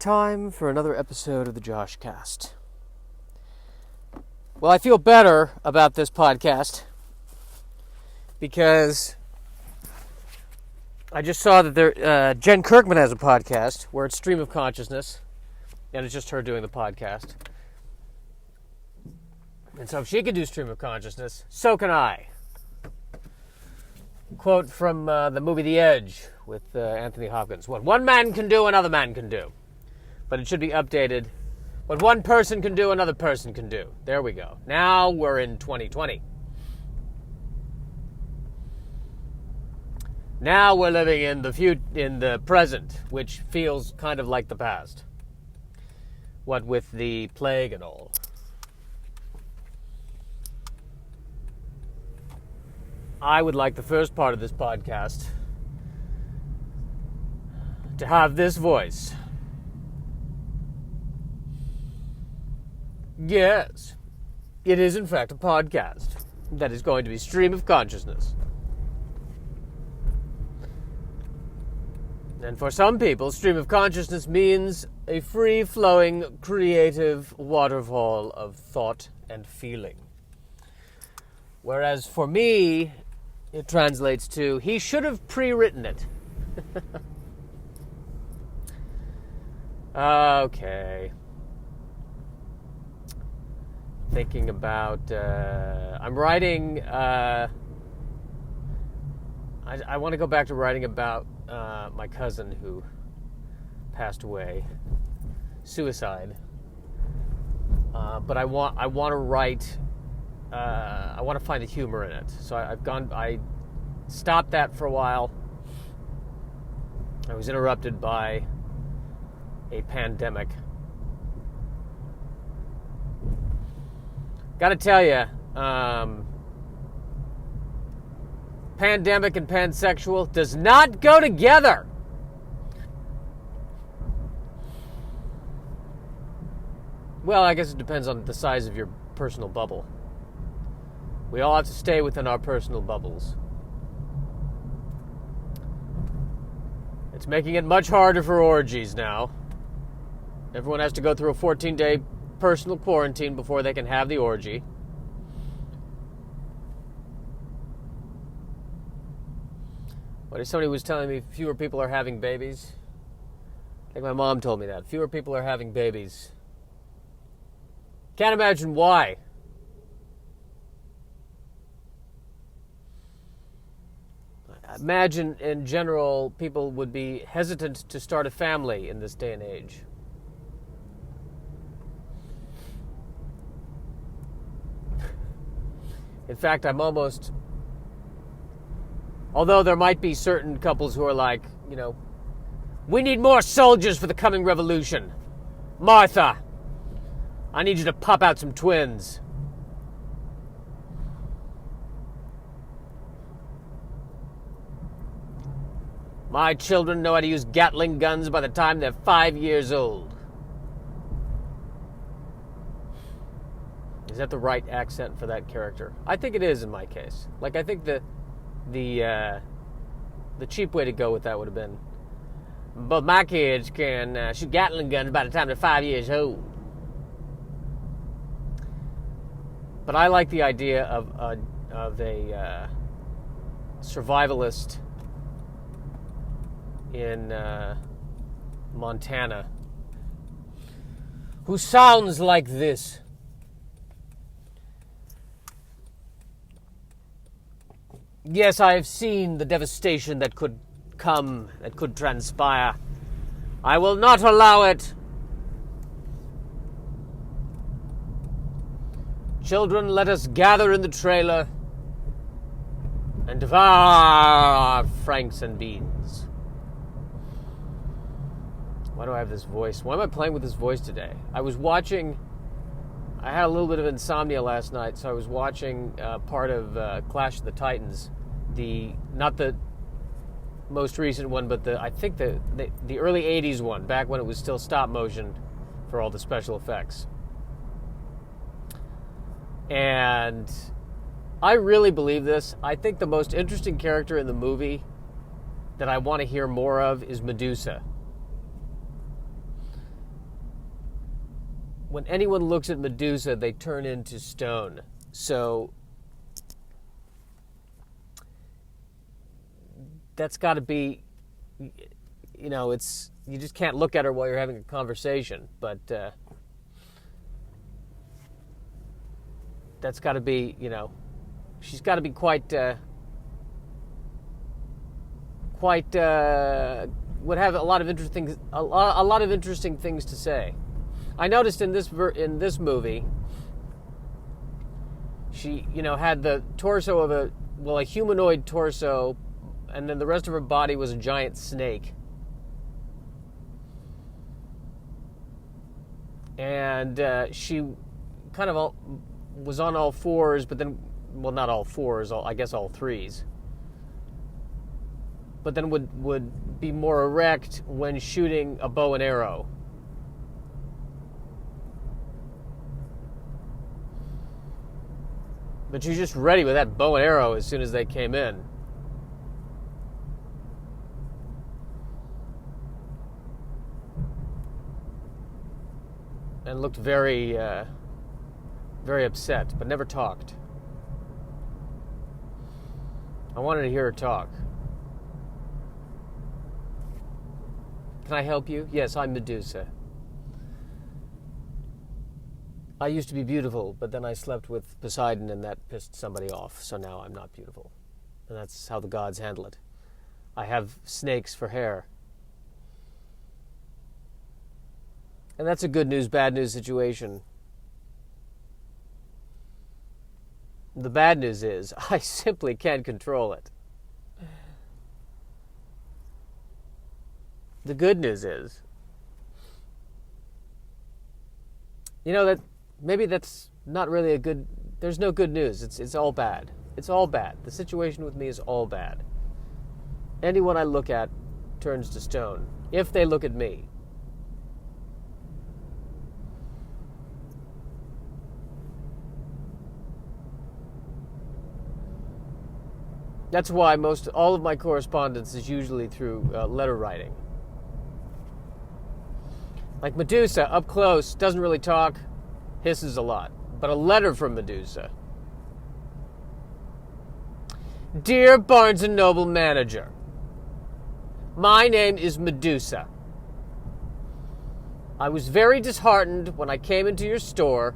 time for another episode of the Josh Cast. Well, I feel better about this podcast because I just saw that Jen Kirkman has a podcast where it's Stream of Consciousness, and it's just her doing the podcast. And so if she can do Stream of Consciousness, so can I. Quote from the movie The Edge with Anthony Hopkins. What one man can do, another man can do. But it should be updated. What one person can do, another person can do. There we go. Now we're in 2020. Now we're living in the present, which feels kind of like the past. What with the plague and all. I would like the first part of this podcast to have this voice. Yes, it is in fact a podcast that is going to be Stream of Consciousness. And for some people, Stream of Consciousness means a free-flowing, creative waterfall of thought and feeling. Whereas for me, it translates to, he should have pre-written it. Okay. Thinking about, I'm writing, I want to go back to writing about my cousin who passed away, suicide. But I want to write, I want to find the humor in it. So I stopped that for a while. I was interrupted by a pandemic. Gotta tell you, pandemic and pansexual does not go together. Well, I guess it depends on the size of your personal bubble. We all have to stay within our personal bubbles. It's making it much harder for orgies now. Everyone has to go through a 14-day personal quarantine before they can have the orgy. What if somebody was telling me fewer people are having babies? I think my mom told me that. Fewer people are having babies. Can't imagine why. Imagine, in general, people would be hesitant to start a family in this day and age. In fact, I'm almost... Although there might be certain couples who are like, we need more soldiers for the coming revolution. Martha, I need you to pop out some twins. My children know how to use Gatling guns by the time they're 5 years old. Is that the right accent for that character? I think it is in my case. Like, I think the cheap way to go with that would have been, but my kids can shoot Gatling guns by the time they're 5 years old. But I like the idea of a survivalist in Montana who sounds like this. Yes, I have seen the devastation that could come, that could transpire. I will not allow it. Children, let us gather in the trailer and devour our franks and beans. Why do I have this voice? Why am I playing with this voice today? I had a little bit of insomnia last night, so I was watching part of Clash of the Titans. Not the most recent one, but I think the early 80s one, back when it was still stop motion for all the special effects. And I really believe this. I think the most interesting character in the movie that I want to hear more of is Medusa. when anyone looks at Medusa, they turn into stone. So that's got to be, it's, you just can't look at her while you're having a conversation. But that's got to be, she's got to be quite would have a lot of interesting things to say. I noticed in this movie, she had the torso of a humanoid torso, and then the rest of her body was a giant snake. And she kind of was on all fours, but then, well, not all fours, I guess all threes. But then would be more erect when shooting a bow and arrow. But she's just ready with that bow and arrow as soon as they came in. And looked very, very upset, but never talked. I wanted to hear her talk. Can I help you? Yes, I'm Medusa. I used to be beautiful, but then I slept with Poseidon and that pissed somebody off, so now I'm not beautiful. And that's how the gods handle it. I have snakes for hair. And that's a good news, bad news situation. The bad news is, I simply can't control it. The good news is, that maybe that's not really a good, there's no good news. It's all bad. It's all bad. The situation with me is all bad. Anyone I look at turns to stone, if they look at me. That's why all of my correspondence is usually through letter writing. Like Medusa, up close, doesn't really talk, hisses a lot. But a letter from Medusa. Dear Barnes & Noble manager, my name is Medusa. I was very disheartened when I came into your store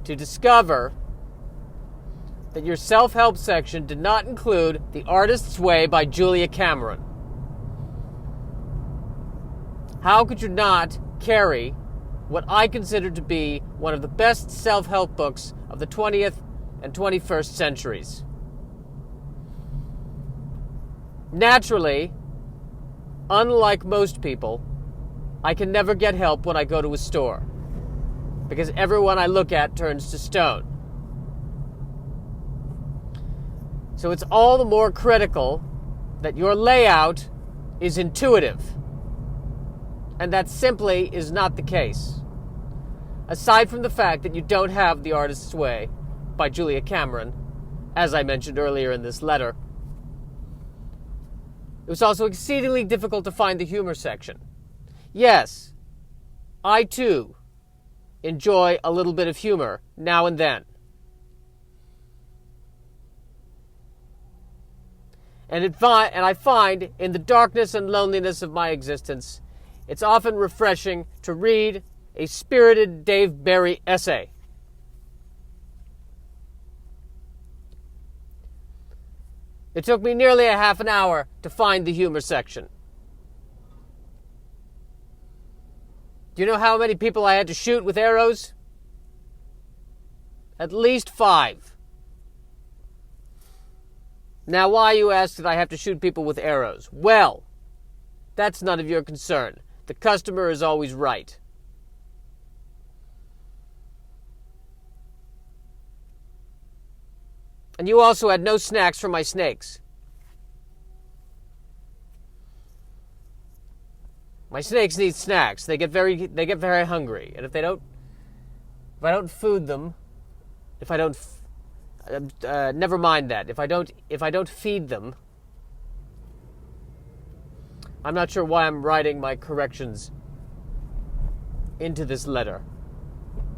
to discover that your self-help section did not include The Artist's Way by Julia Cameron. How could you not carry what I consider to be one of the best self-help books of the 20th and 21st centuries? Naturally, unlike most people, I can never get help when I go to a store, because everyone I look at turns to stone. So it's all the more critical that your layout is intuitive. And that simply is not the case. Aside from the fact that you don't have The Artist's Way by Julia Cameron, as I mentioned earlier in this letter, it was also exceedingly difficult to find the humor section. Yes, I too enjoy a little bit of humor now and then. And I find in the darkness and loneliness of my existence, it's often refreshing to read a spirited Dave Barry essay. It took me nearly a half an hour to find the humor section. Do you know how many people I had to shoot with arrows? At least 5. Now, why, you ask, did I have to shoot people with arrows? Well, that's none of your concern. The customer is always right. And you also had no snacks for my snakes. My snakes need snacks. They get very hungry, and if I don't feed them, never mind that. If I don't feed them, I'm not sure why I'm writing my corrections into this letter.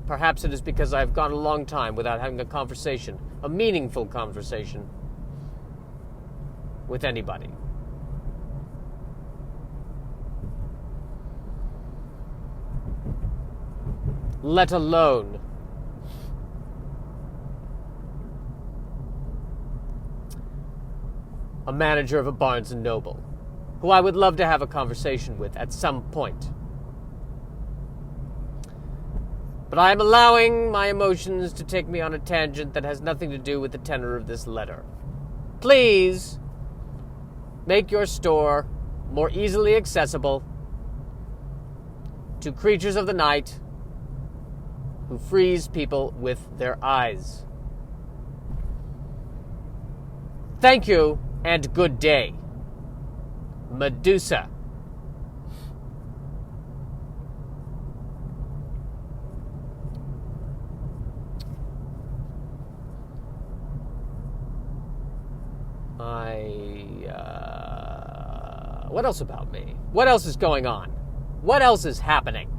Perhaps it is because I've gone a long time without having a conversation, a meaningful conversation with anybody. Let alone a manager of a Barnes & Noble, who I would love to have a conversation with at some point. But I am allowing my emotions to take me on a tangent that has nothing to do with the tenor of this letter. Please make your store more easily accessible to creatures of the night who freeze people with their eyes. Thank you and good day. Medusa. What else about me? What else is going on? What else is happening?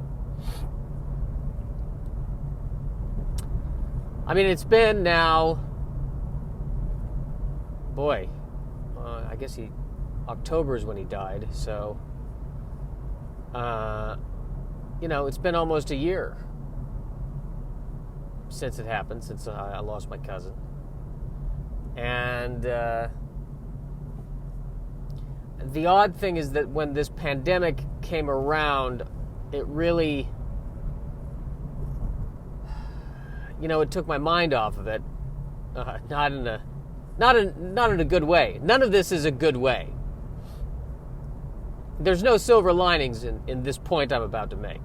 I mean, it's been now, boy, I guess October is when he died, so, it's been almost a year since it happened, since I lost my cousin. And the odd thing is that when this pandemic came around, it really, it took my mind off of it. Not in a good way. None of this is a good way. There's no silver linings in this point I'm about to make.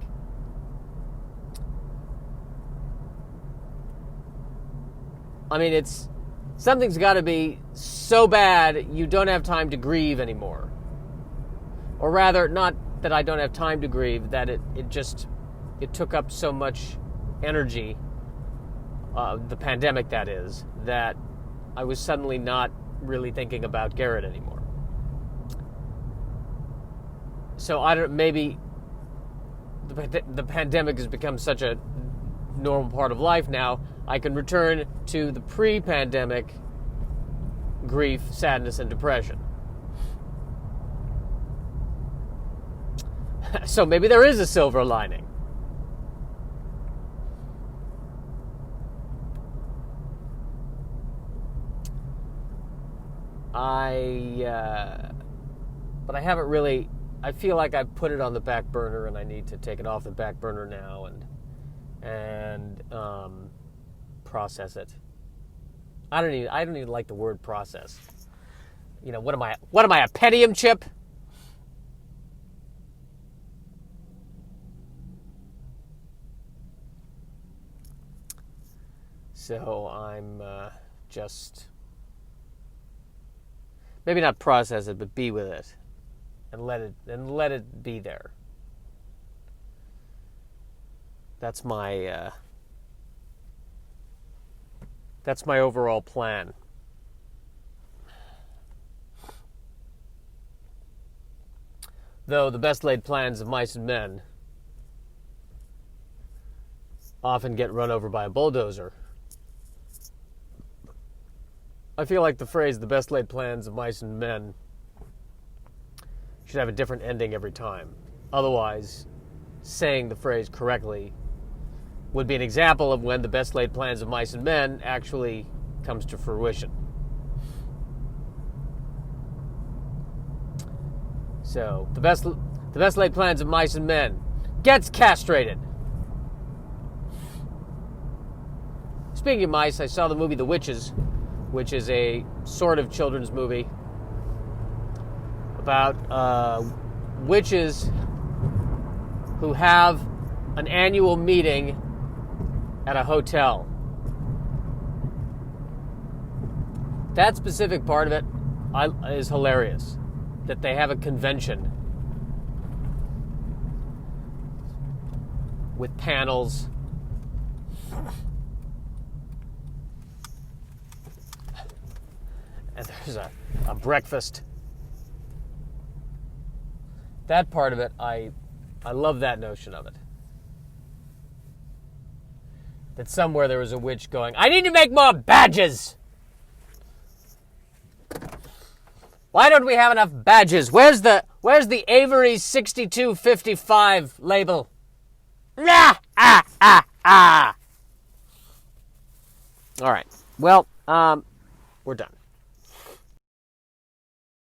I mean, something's got to be so bad you don't have time to grieve anymore. Or rather, not that I don't have time to grieve, that it took up so much energy, the pandemic that is, that I was suddenly not really thinking about Garrett anymore. So maybe the pandemic has become such a normal part of life now, I can return to the pre-pandemic grief, sadness, and depression. So maybe there is a silver lining. But I haven't really, I feel like I've put it on the back burner and I need to take it off the back burner now and process it. I don't even like the word process. What am I, a Pentium chip? So I'm just, maybe not process it, but be with it and let it be there. That's my overall plan. Though the best laid plans of mice and men often get run over by a bulldozer. I feel like the phrase, the best laid plans of mice and men, should have a different ending every time. Otherwise, saying the phrase correctly would be an example of when the best laid plans of mice and men actually comes to fruition. So, the best laid plans of mice and men gets castrated. Speaking of mice, I saw the movie The Witches, which is a sort of children's movie about witches who have an annual meeting at a hotel. That specific part of it is hilarious, that they have a convention with panels. And there's a breakfast. That part of it, I love that notion of it. that somewhere there was a witch going, I need to make more badges! Why don't we have enough badges? Where's the Avery 6255 label? Ah, ah, ah, ah. All right. Well, we're done.